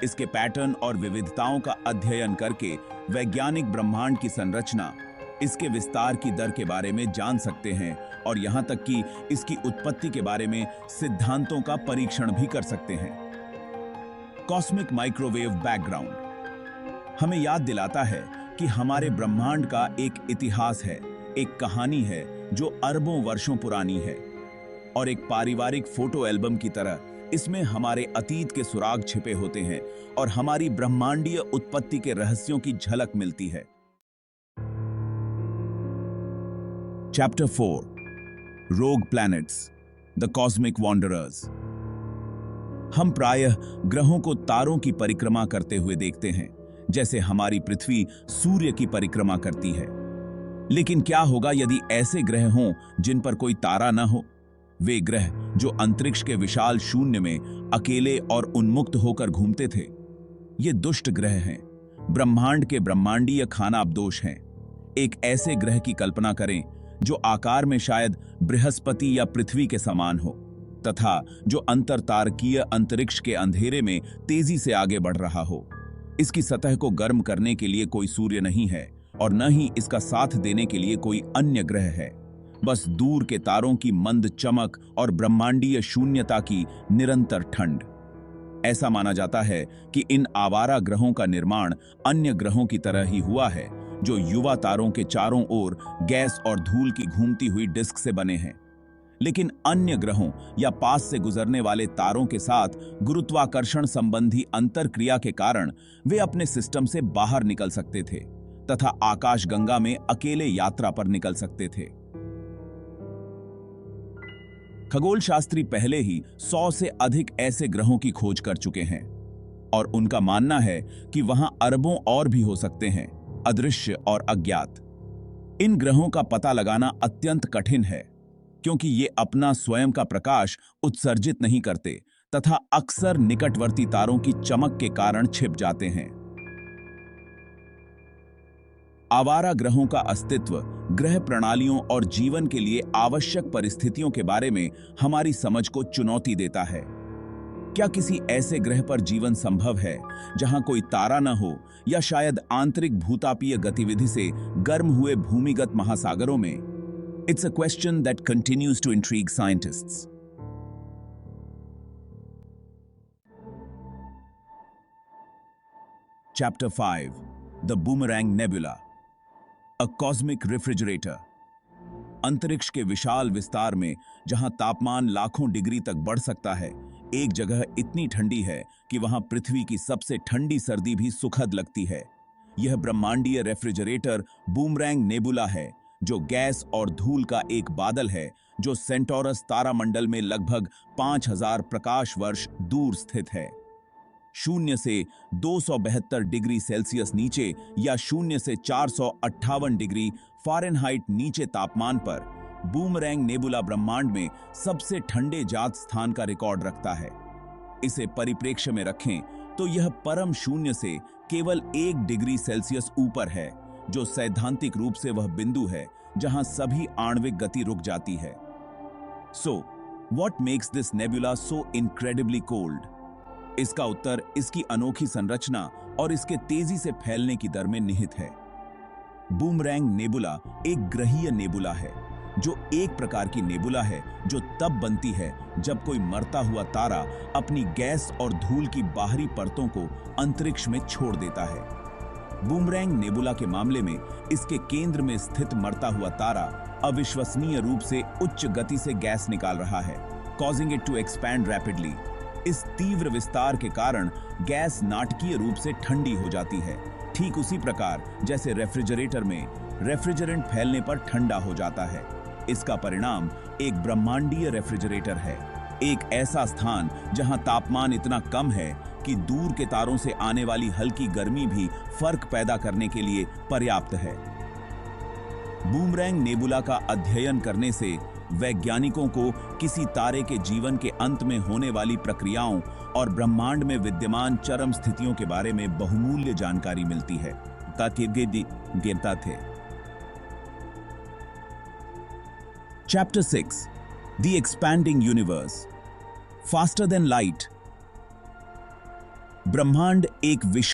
इसके पैटर्न और विविधताओं का अध्ययन करके वैज्ञानिक ब्रह्मांड की संरचना, इसके विस्तार की दर के बारे में जान सकते हैं और यहां तक कि इसकी उत्पत्ति के बारे में सिद्धांतों का परीक्षण भी कर सकते हैं। कॉस्मिक माइक्रोवेव बैकग्राउंड हमें याद दिलाता है कि हमारे ब्रह्मांड का एक इतिहास है, एक कहानी है जो अरबों वर्षों पुरानी है, और एक पारिवारिक फोटो एल्बम की तरह इसमें हमारे अतीत के सुराग छिपे होते हैं और हमारी ब्रह्मांडीय उत्पत्ति के रहस्यों की झलक मिलती है। चैप्टर 4 रोग प्लैनेट्स, द कॉस्मिक वॉन्डरर्स। हम प्रायः ग्रहों को तारों की परिक्रमा करते हुए देखते हैं, जैसे हमारी पृथ्वी सूर्य की परिक्रमा करती है। लेकिन क्या होगा यदि ऐसे ग्रह हों जिन पर कोई तारा न हो? वे ग्रह जो अंतरिक्ष के विशाल शून्य में अकेले और उन्मुक्त होकर घूमते थे। ये दुष्ट ग्रह हैं, ब्रह्मांड के ब्रह्मांडीय खानाबदोश हैं। एक ऐसे ग्रह की कल्पना करें जो आकार में शायद बृहस्पति या पृथ्वी के समान हो, तथा जो अंतरतारकीय अंतरिक्ष के अंधेरे में तेजी से आगे बढ़ रहा हो। इसकी सतह को गर्म करने के लिए कोई सूर्य नहीं है और न ही इसका साथ देने के लिए कोई अन्य ग्रह है। बस दूर के तारों की मंद चमक और ब्रह्मांडीय शून्यता की निरंतर ठंड। ऐसा माना जाता है कि इन आवारा ग्रहों का निर्माण अन्य ग्रहों की तरह ही हुआ है, जो युवा तारों के चारों ओर गैस और धूल की घूमती हुई डिस्क से बने हैं। लेकिन अन्य ग्रहों या पास से गुजरने वाले तारों के साथ गुरुत्वाकर्षण संबंधी अंतरक्रिया के कारण वे अपने सिस्टम से बाहर निकल सकते थे तथा आकाशगंगा में अकेले यात्रा पर निकल सकते थे। खगोलशास्त्री पहले ही 100 से अधिक ऐसे ग्रहों की खोज कर चुके हैं और उनका मानना है कि वहां अरबों और भी हो सकते हैं, अदृश्य और अज्ञात। इन ग्रहों का पता लगाना अत्यंत कठिन है, क्योंकि ये अपना स्वयं का प्रकाश उत्सर्जित नहीं करते तथा अक्सर निकटवर्ती तारों की चमक के कारण छिप जाते हैं। आवारा ग्रहों का अस्तित्व ग्रह प्रणालियों और जीवन के लिए आवश्यक परिस्थितियों के बारे में हमारी समझ को चुनौती देता है। क्या किसी ऐसे ग्रह पर जीवन संभव है जहां कोई तारा न हो, या शायद आंतरिक भूतापीय गतिविधि से गर्म हुए भूमिगत महासागरों में? It's a question that continues to intrigue scientists. Chapter 5 The Boomerang Nebula, A Cosmic Refrigerator. अंतरिक्ष के विशाल विस्तार में जहां तापमान लाखों डिग्री तक बढ़ सकता है, एक जगह इतनी ठंडी है कि वहां पृथ्वी की सबसे ठंडी सर्दी भी सुखद लगती है। यह ब्रह्मांडीय रेफ्रिजरेटर बूमरैंग नेबुला है, जो गैस और धूल का एक बादल है जो सेंटोरस तारामंडल में लगभग 5000 प्रकाश वर्ष दूर स्थित है। शून्य से 272 डिग्री सेल्सियस नीचे या शून्य से 458 डिग्री फ़ारेनहाइट नीचे तापमान पर बूमरैंग नेबुला ब्रह्मांड में सबसे ठंडे जात स्थान का रिकॉर्ड रखता है। इसे परिप्रेक्ष्य में रखें तो यह परम शून्य से केवल 1 डिग्री सेल्सियस ऊपर है, जो सैद्धांतिक रूप से वह बिंदु है जहां सभी आणविक गति रुक जाती है। So, what makes this nebula so incredibly cold? इसका उत्तर इसकी अनोखी संरचना और इसके तेजी से फैलने की दर में निहित है। बूमरैंग नेबुला एक ग्रहीय नेबुला है, जो एक प्रकार की नेबुला है जो तब बनती है जब कोई मरता हुआ तारा अपनी गैस और धूल की बाहरी परतों को अंतरिक्ष में छोड़ देता है। बूमरैंग नेबुला के मामले में इसके केंद्र में स्थित मरता हुआ तारा अविश्वसनीय रूप से उच्च गति से गैस निकाल रहा है, causing it to expand rapidly। इस तीव्र विस्तार के कारण गैस नाटकीय रूप से ठंडी हो जाती है, ठीक उसी प्रकार जैसे रेफ्रिजरेटर में रेफ्रिजरेंट फैलने पर ठंडा हो जाता है। इसका परिणाम एक ब्रह्मांडीय रेफ्रिजरेटर है, एक ऐसा स्थान जहां तापमान इतना कम है कि दूर के तारों से आने वाली हल्की गर्मी भी फर्क पैदा करने के लिए पर्याप्त है। बूमरैंग नेबुला का अध्ययन करने से वैज्ञानिकों को किसी तारे के जीवन के अंत में होने वाली प्रक्रियाओं और ब्रह्मांड में विद्यमान चरम स्थितियों के बारे में बहुमूल्य जानकारी मिलती है। गिरता थे। Chapter 6 The Expanding Universe. Faster than light. ब्रह्मांड एक विशाल